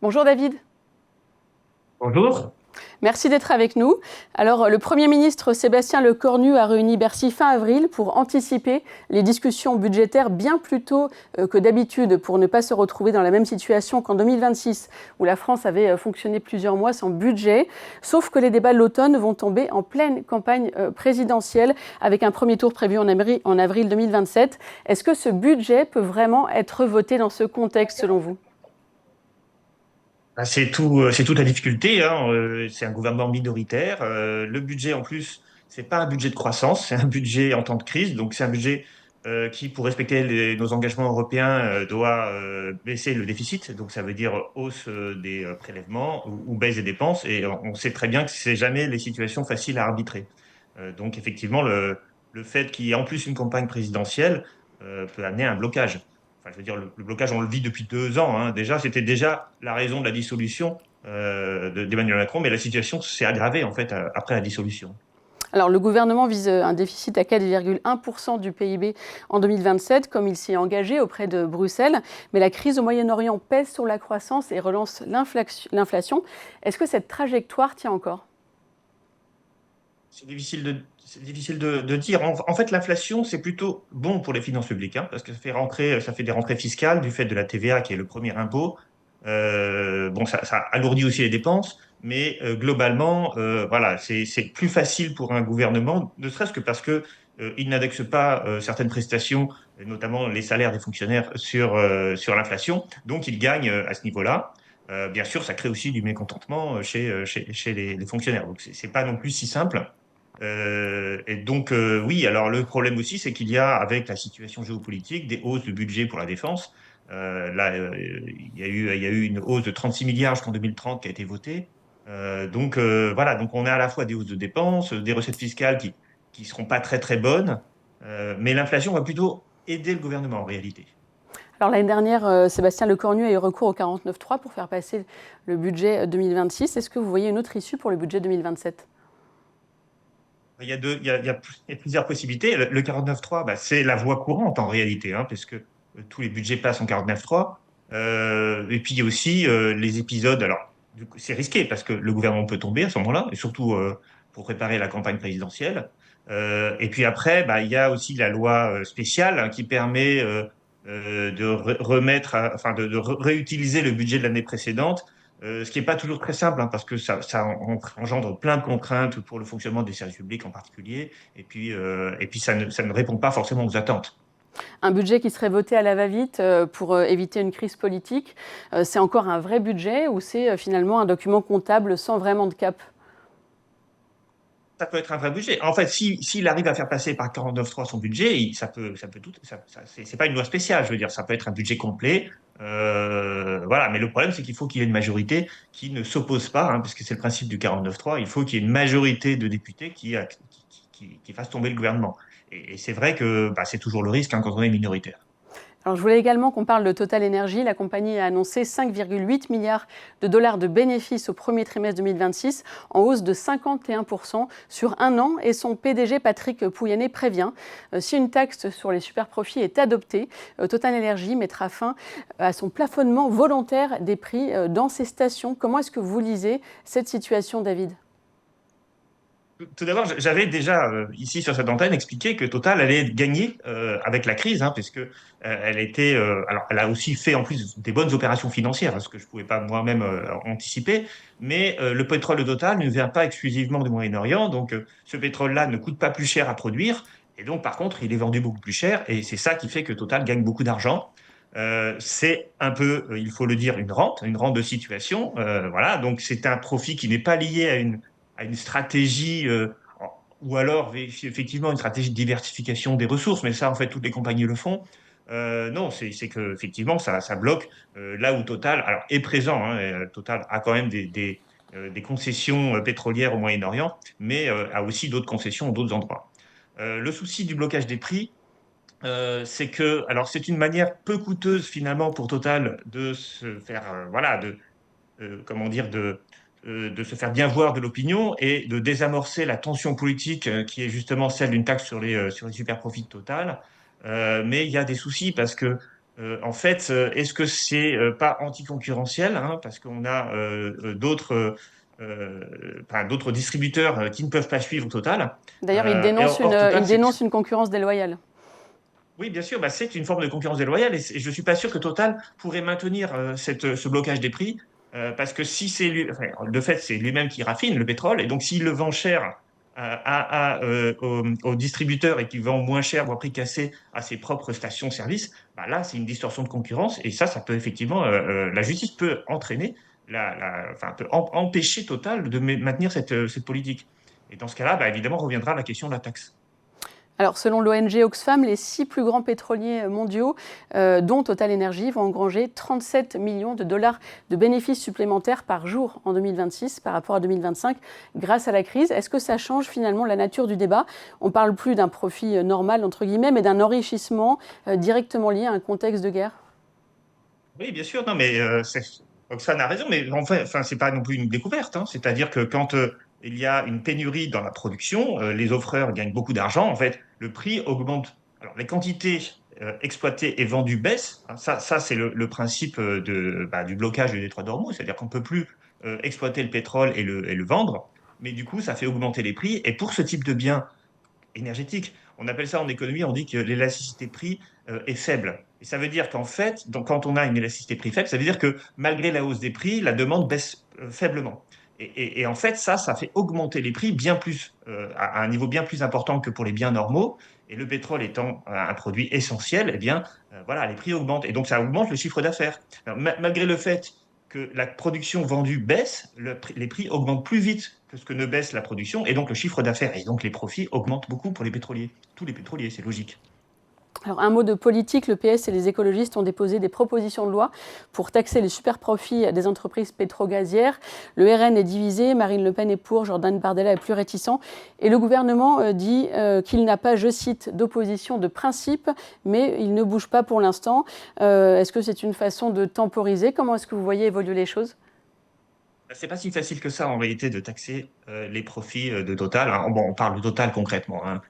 Bonjour David. Bonjour. Merci d'être avec nous. Alors, le Premier ministre Sébastien Lecornu a réuni Bercy fin avril pour anticiper les discussions budgétaires bien plus tôt que d'habitude pour ne pas se retrouver dans la même situation qu'en 2026 où la France avait fonctionné plusieurs mois sans budget. Sauf que les débats de l'automne vont tomber en pleine campagne présidentielle avec un premier tour prévu en avril 2027. Est-ce que ce budget peut vraiment être voté dans ce contexte selon vous ? C'est toute la difficulté, hein. C'est un gouvernement minoritaire. Le budget, en plus, c'est pas un budget de croissance, c'est un budget en temps de crise. Donc, c'est un budget qui, pour respecter nos engagements européens, doit baisser le déficit. Donc, ça veut dire hausse des prélèvements ou baisse des dépenses. Et on sait très bien que c'est jamais les situations faciles à arbitrer. Donc, effectivement, le fait qu'il y ait en plus une campagne présidentielle peut amener à un blocage. Enfin, je veux dire, le blocage, on le vit depuis 2 ans, hein. Déjà, c'était déjà la raison de la dissolution d'Emmanuel Macron, mais la situation s'est aggravée en fait après la dissolution. Alors, le gouvernement vise un déficit à 4,1% du PIB en 2027, comme il s'y est engagé auprès de Bruxelles. Mais la crise au Moyen-Orient pèse sur la croissance et relance l'inflation. Est-ce que cette trajectoire tient encore ? C'est difficile de dire. En fait, l'inflation, c'est plutôt bon pour les finances publiques, hein, parce que ça fait des rentrées fiscales du fait de la TVA, qui est le premier impôt. Bon, ça alourdit aussi les dépenses, mais globalement, voilà, c'est plus facile pour un gouvernement, ne serait-ce que parce que il n'indexe pas certaines prestations, notamment les salaires des fonctionnaires, sur l'inflation. Donc, il gagne à ce niveau-là. Bien sûr, ça crée aussi du mécontentement chez les fonctionnaires. Donc, c'est pas non plus si simple. Et donc, oui, alors le problème aussi, c'est qu'il y a, avec la situation géopolitique, des hausses de budget pour la défense. Là, il y a eu une hausse de 36 milliards jusqu'en 2030 qui a été votée. Donc, voilà, donc on a à la fois des hausses de dépenses, des recettes fiscales qui seront pas très, très bonnes, mais l'inflation va plutôt aider le gouvernement en réalité. Alors, l'année dernière, Sébastien Lecornu a eu recours au 49.3 pour faire passer le budget 2026. Est-ce que vous voyez une autre issue pour le budget 2027 ? Il y a plusieurs possibilités. Le 49.3, bah, c'est la voie courante en réalité, hein, puisque tous les budgets passent en 49.3. Et puis il y a aussi les épisodes. Alors, du coup, c'est risqué parce que le gouvernement peut tomber à ce moment-là, et surtout pour préparer la campagne présidentielle. Et puis après, bah, il y a aussi la loi spéciale, hein, qui permet de remettre, enfin réutiliser le budget de l'année précédente, ce qui n'est pas toujours très simple, hein, parce que ça engendre plein de contraintes pour le fonctionnement des services publics en particulier, et puis ça ne répond pas forcément aux attentes. Un budget qui serait voté à la va-vite pour éviter une crise politique, c'est encore un vrai budget ou c'est finalement un document comptable sans vraiment de cap ? Ça peut être un vrai budget. En fait, s'il arrive à faire passer par 49.3 son budget, ça peut tout. C'est pas une loi spéciale, je veux dire, ça peut être un budget complet. Voilà, mais le problème, c'est qu'il faut qu'il y ait une majorité qui ne s'oppose pas, hein, parce que c'est le principe du 49.3. Il faut qu'il y ait une majorité de députés qui fasse tomber le gouvernement. Et c'est vrai que bah, c'est toujours le risque, hein, quand on est minoritaire. Alors, je voulais également qu'on parle de Total Energy. La compagnie a annoncé 5,8 milliards de dollars de bénéfices au premier trimestre 2026, en hausse de 51% sur un an. Et son PDG, Patrick Pouyanné, prévient si une taxe sur les superprofits est adoptée, Total Energy mettra fin à son plafonnement volontaire des prix dans ses stations. Comment est-ce que vous lisez cette situation, David ? Tout d'abord, j'avais déjà ici sur cette antenne expliqué que Total allait gagner avec la crise, hein, puisque elle était, alors elle a aussi fait en plus des bonnes opérations financières, hein, ce que je pouvais pas moi-même anticiper. Mais le pétrole de Total ne vient pas exclusivement du Moyen-Orient, donc ce pétrole-là ne coûte pas plus cher à produire, et donc par contre, il est vendu beaucoup plus cher, et c'est ça qui fait que Total gagne beaucoup d'argent. C'est un peu, il faut le dire, une rente de situation. Voilà, donc c'est un profit qui n'est pas lié à une stratégie, ou alors effectivement une stratégie de diversification des ressources, mais ça, en fait, toutes les compagnies le font. Non, c'est que effectivement, ça bloque là où Total alors, est présent, hein. Total a quand même des concessions pétrolières au Moyen-Orient, mais a aussi d'autres concessions d'autres endroits. Le souci du blocage des prix, c'est que, alors c'est une manière peu coûteuse finalement pour Total de se faire, voilà, comment dire, de se faire bien voir de l'opinion et de désamorcer la tension politique qui est justement celle d'une taxe sur les super profits de Total. Mais il y a des soucis parce que En fait, est-ce que c'est pas anticoncurrentiel, hein, parce qu'on a d'autres distributeurs qui ne peuvent pas suivre Total. D'ailleurs, Or, Total, il dénonce une concurrence déloyale. oui, bien sûr, bah, c'est une forme de concurrence déloyale et je ne suis pas sûr que Total pourrait maintenir ce blocage des prix parce que si c'est lui, enfin, de fait, c'est lui-même qui raffine le pétrole et donc s'il le vend cher aux distributeurs et qu'il vend moins cher ou à prix cassé à ses propres stations-service, bah là, c'est une distorsion de concurrence et ça peut effectivement, la justice peut entraîner, enfin, peut empêcher Total de maintenir cette politique. Et dans ce cas-là, bah, évidemment, reviendra la question de la taxe. Alors, selon l'ONG Oxfam, les 6 plus grands pétroliers mondiaux, dont Total Energy, vont engranger 37 millions de dollars de bénéfices supplémentaires par jour en 2026 par rapport à 2025 grâce à la crise. Est-ce que ça change finalement la nature du débat? On ne parle plus d'un profit normal, entre guillemets, mais d'un enrichissement directement lié à un contexte de guerre. Oui, bien sûr. Non, mais Oxfam a raison, mais enfin, c'est pas non plus une découverte, hein. C'est-à-dire que quand il y a une pénurie dans la production, les offreurs gagnent beaucoup d'argent. En fait, le prix augmente. Alors, les quantités exploitées et vendues baissent, hein. Ça c'est le principe du blocage du détroit d'Ormuz. C'est-à-dire qu'on ne peut plus exploiter le pétrole et le vendre, mais du coup, ça fait augmenter les prix. Et pour ce type de biens énergétique. On appelle ça en économie, on dit que l'élasticité prix est faible. Et ça veut dire qu'en fait, donc, quand on a une élasticité prix faible, ça veut dire que malgré la hausse des prix, la demande baisse faiblement. Et en fait, ça fait augmenter les prix bien plus, à un niveau bien plus important que pour les biens normaux. Et le pétrole étant un produit essentiel, eh bien, voilà, les prix augmentent. Et donc, ça augmente le chiffre d'affaires. Malgré le fait que la production vendue baisse, les prix augmentent plus vite que ce que ne baisse la production, et donc le chiffre d'affaires et donc les profits augmentent beaucoup pour les pétroliers. Tous les pétroliers, c'est logique. Alors, un mot de politique, le PS et les écologistes ont déposé des propositions de loi pour taxer les super profits des entreprises pétro-gazières. Le RN est divisé, Marine Le Pen est pour, Jordan Bardella est plus réticent. Et le gouvernement dit qu'il n'a pas, je cite, d'opposition de principe, mais il ne bouge pas pour l'instant. Est-ce que c'est une façon de temporiser? Comment est-ce que vous voyez évoluer les choses? C'est pas si facile que ça en réalité de taxer les profits de Total, hein. Bon, on parle de Total concrètement, hein.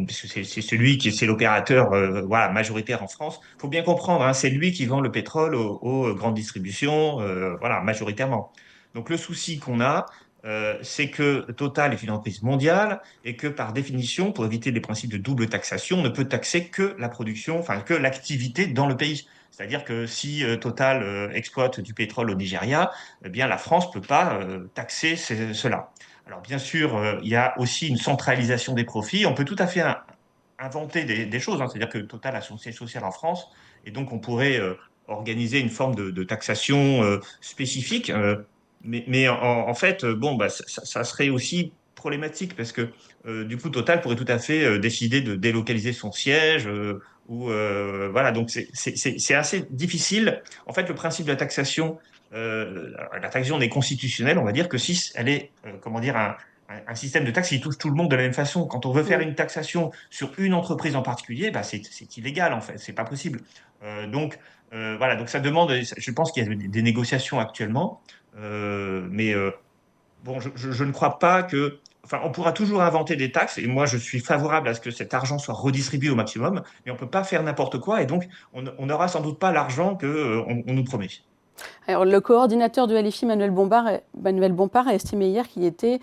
Puisque c'est celui qui c'est l'opérateur voilà, majoritaire en France. Il faut bien comprendre, hein, c'est lui qui vend le pétrole aux grandes distributions, voilà, majoritairement. Donc le souci qu'on a, c'est que Total est une entreprise mondiale et que par définition, pour éviter les principes de double taxation, on ne peut taxer que la production, enfin que l'activité dans le pays. C'est-à-dire que si Total exploite du pétrole au Nigeria, eh bien la France ne peut pas taxer cela. Alors bien sûr, il y a aussi une centralisation des profits. On peut tout à fait inventer des choses, hein. C'est-à-dire que Total a son siège social en France, et donc on pourrait organiser une forme de taxation spécifique. Mais en fait, bon, bah, ça serait aussi problématique parce que du coup, Total pourrait tout à fait décider de délocaliser son siège. Voilà, donc c'est assez difficile. En fait, le principe de la taxation n'est constitutionnelle, on va dire que si elle est, comment dire, un système de taxe qui touche tout le monde de la même façon. Quand on veut faire Mm. une taxation sur une entreprise en particulier, bah c'est illégal en fait, c'est pas possible. Donc voilà, donc ça demande, je pense qu'il y a des négociations actuellement, mais bon, je ne crois pas que, enfin, on pourra toujours inventer des taxes, et moi je suis favorable à ce que cet argent soit redistribué au maximum, mais on peut pas faire n'importe quoi, et donc on n'aura sans doute pas l'argent que on nous promet. Alors, le coordinateur de LFI, Manuel Bompard, a estimé hier qu'il était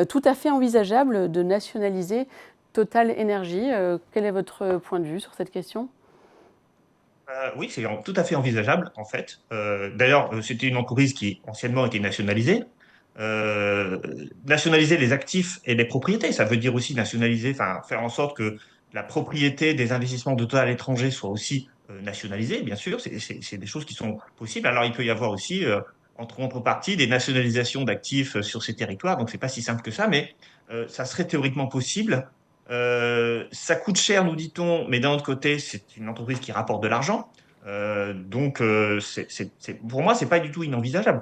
tout à fait envisageable de nationaliser Total Energy. Quel est votre point de vue sur cette question? Oui, c'est tout à fait envisageable, en fait. D'ailleurs, c'était une entreprise qui anciennement était nationalisée. Euh, Nationaliser les actifs et les propriétés, ça veut dire aussi nationaliser, enfin, faire en sorte que la propriété des investissements de Total à l'étranger soit aussi nationalisée, bien sûr. C'est des choses qui sont possibles. Alors, il peut y avoir aussi, entre contrepartie, des nationalisations d'actifs sur ces territoires. Donc, c'est pas si simple que ça, mais ça serait théoriquement possible. Ça coûte cher, nous dit-on, mais d'un autre côté, c'est une entreprise qui rapporte de l'argent. Pour moi, c'est pas du tout inenvisageable.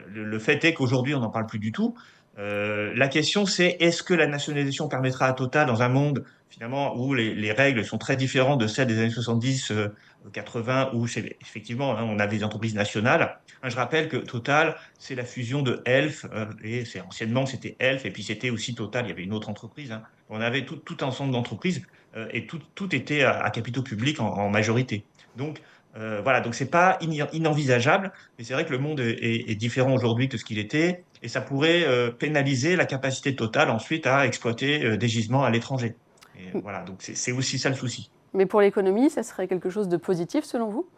Le fait est qu'aujourd'hui, on n'en parle plus du tout. La question, c'est est-ce que la nationalisation permettra à Total, dans un monde finalement où les règles sont très différentes de celles des années 70, 80, où effectivement, hein, on a des entreprises nationales. Hein, je rappelle que Total, c'est la fusion de Elf, et anciennement c'était Elf, et puis c'était aussi Total, il y avait une autre entreprise, hein, On avait tout un ensemble d'entreprises et tout était à capitaux publics en majorité. Donc, voilà, donc c'est pas inenvisageable, mais c'est vrai que le monde est différent aujourd'hui que ce qu'il était, et ça pourrait pénaliser la capacité totale ensuite à exploiter des gisements à l'étranger. Et voilà, donc c'est aussi ça le souci. Mais pour l'économie, ça serait quelque chose de positif selon vous?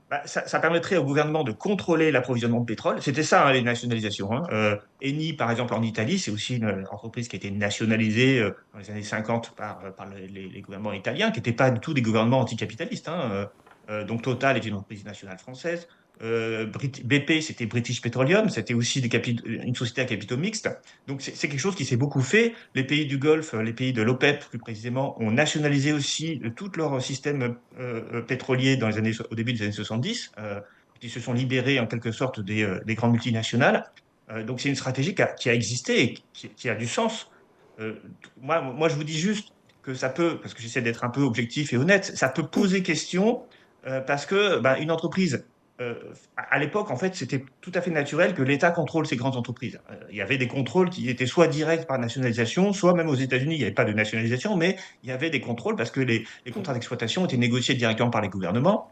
Bah, ça permettrait au gouvernement de contrôler l'approvisionnement de pétrole. C'était ça, hein, les nationalisations, hein. Eni, par exemple, en Italie, c'est aussi une entreprise qui a été nationalisée dans les années 50 par les gouvernements italiens, qui n'étaient pas du tout des gouvernements anticapitalistes, hein. Donc Total est une entreprise nationale française. BP, c'était British Petroleum, c'était aussi une société à capitaux mixtes. Donc c'est quelque chose qui s'est beaucoup fait. Les pays du Golfe, les pays de l'OPEP plus précisément, ont nationalisé aussi tout leur système pétrolier au début des années 70. Ils se sont libérés en quelque sorte des grandes multinationales. Donc c'est une stratégie qui a existé et qui a du sens. Euh, moi, je vous dis juste que ça peut, parce que j'essaie d'être un peu objectif et honnête, ça peut poser question parce que bah, une entreprise à l'époque, en fait, c'était tout à fait naturel que l'État contrôle ces grandes entreprises. Il y avait des contrôles qui étaient soit directs par nationalisation, soit même aux États-Unis, il n'y avait pas de nationalisation, mais il y avait des contrôles parce que les contrats d'exploitation étaient négociés directement par les gouvernements.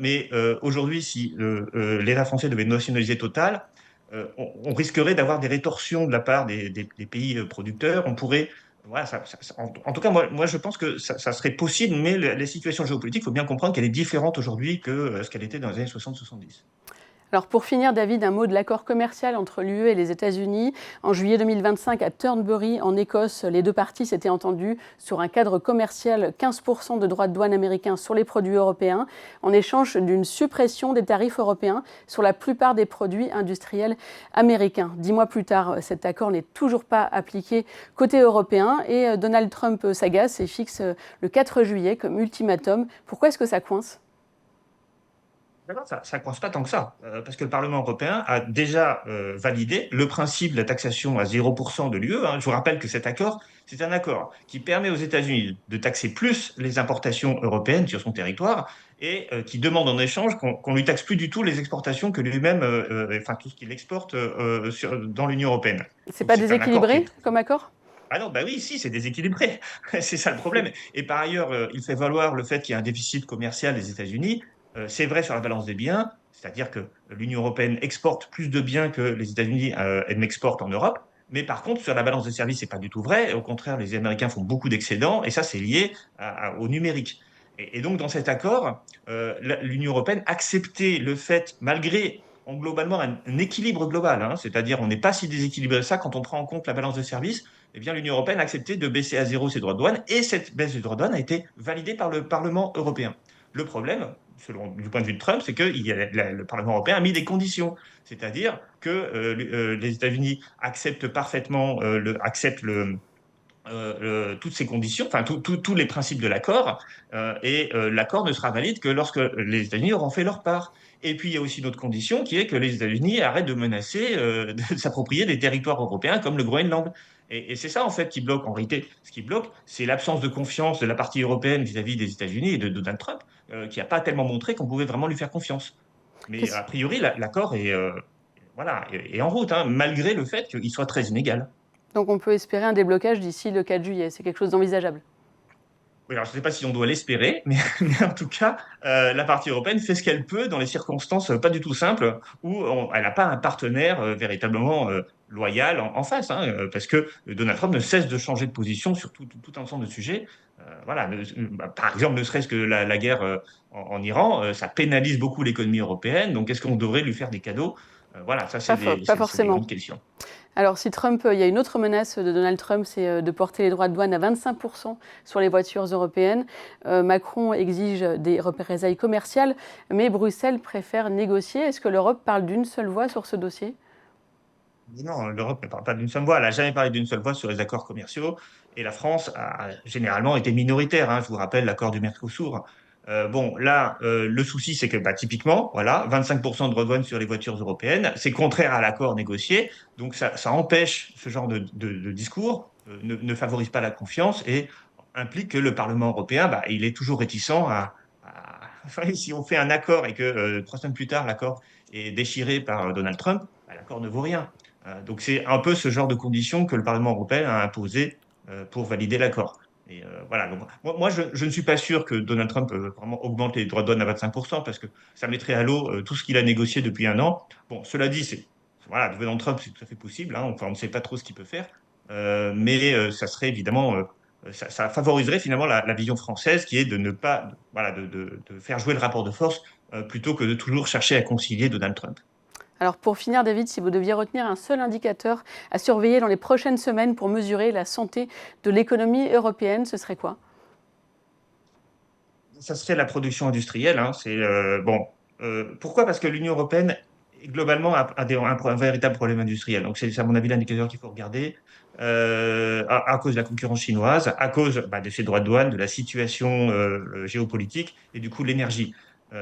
Mais aujourd'hui, si l'État français devait nationaliser Total, on risquerait d'avoir des rétorsions de la part des pays producteurs. On pourrait, voilà, en tout cas, moi, je pense que ça serait possible, mais la situation géopolitique, il faut bien comprendre qu'elle est différente aujourd'hui que ce qu'elle était dans les années 60-70. Alors pour finir, David, un mot de l'accord commercial entre l'UE et les États-Unis. En juillet 2025, à Turnberry, en Écosse, les deux parties s'étaient entendues sur un cadre commercial 15% de droits de douane américains sur les produits européens, en échange d'une suppression des tarifs européens sur la plupart des produits industriels américains. 10 mois plus tard, cet accord n'est toujours pas appliqué côté européen et Donald Trump s'agace et fixe le 4 juillet comme ultimatum. Pourquoi est-ce que ça coince ? D'abord, ça ne coince pas tant que ça, parce que le Parlement européen a déjà validé le principe de la taxation à 0% de l'UE. Hein. Je vous rappelle que cet accord, c'est un accord qui permet aux États-Unis de taxer plus les importations européennes sur son territoire et qui demande en échange qu'on lui taxe plus du tout les exportations que lui-même, enfin tout ce qu'il exporte dans l'Union européenne. C'est Donc pas c'est un accord qui déséquilibré est... comme accord ? Ah non, bah oui, si, c'est déséquilibré. C'est ça le problème. Et par ailleurs, il fait valoir le fait qu'il y a un déficit commercial des États-Unis. C'est vrai sur la balance des biens, c'est-à-dire que l'Union européenne exporte plus de biens que les États-Unis n'exportent en Europe. Mais par contre, sur la balance des services, c'est pas du tout vrai. Au contraire, les Américains font beaucoup d'excédents et ça, c'est lié au numérique. Et donc, dans cet accord, l'Union européenne acceptait le fait, malgré globalement un équilibre global, hein, c'est-à-dire on n'est pas si déséquilibré que ça quand on prend en compte la balance de services, eh bien l'Union européenne a accepté de baisser à zéro ses droits de douane et cette baisse des droits de douane a été validée par le Parlement européen. Le problème, du point de vue de Trump, c'est que le Parlement européen a mis des conditions, c'est-à-dire que les États-Unis acceptent parfaitement, toutes ces conditions, enfin tous les principes de l'accord, et l'accord ne sera valide que lorsque les États-Unis auront fait leur part. Et puis il y a aussi une autre condition qui est que les États-Unis arrêtent de menacer de s'approprier des territoires européens comme le Groenland. Et c'est ça en fait qui bloque. En réalité, ce qui bloque, c'est l'absence de confiance de la partie européenne vis-à-vis des États-Unis et de Donald Trump, qui n'a pas tellement montré qu'on pouvait vraiment lui faire confiance. Mais a priori, l'accord est, voilà, est en route, hein, malgré le fait qu'il soit très inégal. Donc on peut espérer un déblocage d'ici le 4 juillet. C'est quelque chose d'envisageable. Oui, alors je ne sais pas si on doit l'espérer, mais, mais en tout cas, la partie européenne fait ce qu'elle peut dans les circonstances pas du tout simples où elle n'a pas un partenaire véritablement loyal en face, hein, parce que Donald Trump ne cesse de changer de position sur tout un ensemble de sujets. Voilà, par exemple, ne serait-ce que la guerre en Iran, ça pénalise beaucoup l'économie européenne. Donc, est-ce qu'on devrait lui faire des cadeaux? Voilà, ça, Pas c'est des forcément. grandes questions. Alors si Trump, il y a une autre menace de Donald Trump, c'est de porter les droits de douane à 25% sur les voitures européennes. Macron exige des représailles commerciales, mais Bruxelles préfère négocier. Est-ce que l'Europe parle d'une seule voix sur ce dossier ? Non, l'Europe ne parle pas d'une seule voix. Elle n'a jamais parlé d'une seule voix sur les accords commerciaux. Et la France a généralement été minoritaire, hein. Je vous rappelle l'accord du Mercosur. Bon, là, le souci, c'est que bah, typiquement, voilà, 25% de redouane sur les voitures européennes, c'est contraire à l'accord négocié. Donc, ça empêche ce genre de discours, ne favorise pas la confiance et implique que le Parlement européen, bah, il est toujours réticent enfin, si on fait un accord et que 3 semaines plus tard, l'accord est déchiré par Donald Trump, bah, l'accord ne vaut rien. Donc c'est un peu ce genre de conditions que le Parlement européen a imposé pour valider l'accord. Et voilà. Donc, moi je ne suis pas sûr que Donald Trump vraiment augmente les droits de douane à 25% parce que ça mettrait à l'eau tout ce qu'il a négocié depuis un an. Bon, cela dit, voilà, devenant Trump, c'est tout à fait possible, hein. Enfin, on ne sait pas trop ce qu'il peut faire. Mais ça serait évidemment, ça favoriserait finalement la vision française qui est de ne pas, voilà, de faire jouer le rapport de force plutôt que de toujours chercher à concilier Donald Trump. Alors pour finir, David, si vous deviez retenir un seul indicateur à surveiller dans les prochaines semaines pour mesurer la santé de l'économie européenne, ce serait quoi? Ça serait la production industrielle, hein. Bon. Pourquoi? Parce que l'Union européenne, globalement, a un véritable problème industriel. Donc, c'est à mon avis l'indicateur qu'il faut regarder à cause de la concurrence chinoise, à cause de ces droits de douane, de la situation géopolitique et du coût de l'énergie.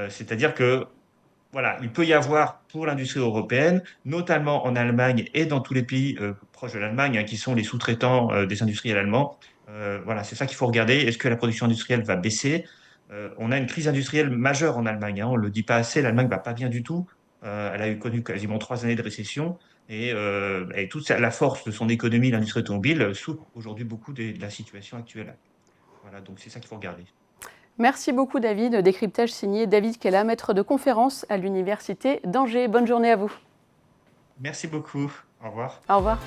C'est-à-dire que voilà, il peut y avoir pour l'industrie européenne, notamment en Allemagne et dans tous les pays proches de l'Allemagne, hein, qui sont les sous-traitants des industriels allemands. Voilà, c'est ça qu'il faut regarder. Est-ce que la production industrielle va baisser? On a une crise industrielle majeure en Allemagne, hein, on ne le dit pas assez, l'Allemagne va pas bien du tout. Elle a connu quasiment 3 années de récession et toute la force de son économie, l'industrie automobile, souffre aujourd'hui beaucoup de la situation actuelle. Voilà, donc c'est ça qu'il faut regarder. Merci beaucoup David. Décryptage signé David Kella, maître de conférence à l'Université d'Angers. Bonne journée à vous. Merci beaucoup. Au revoir. Au revoir.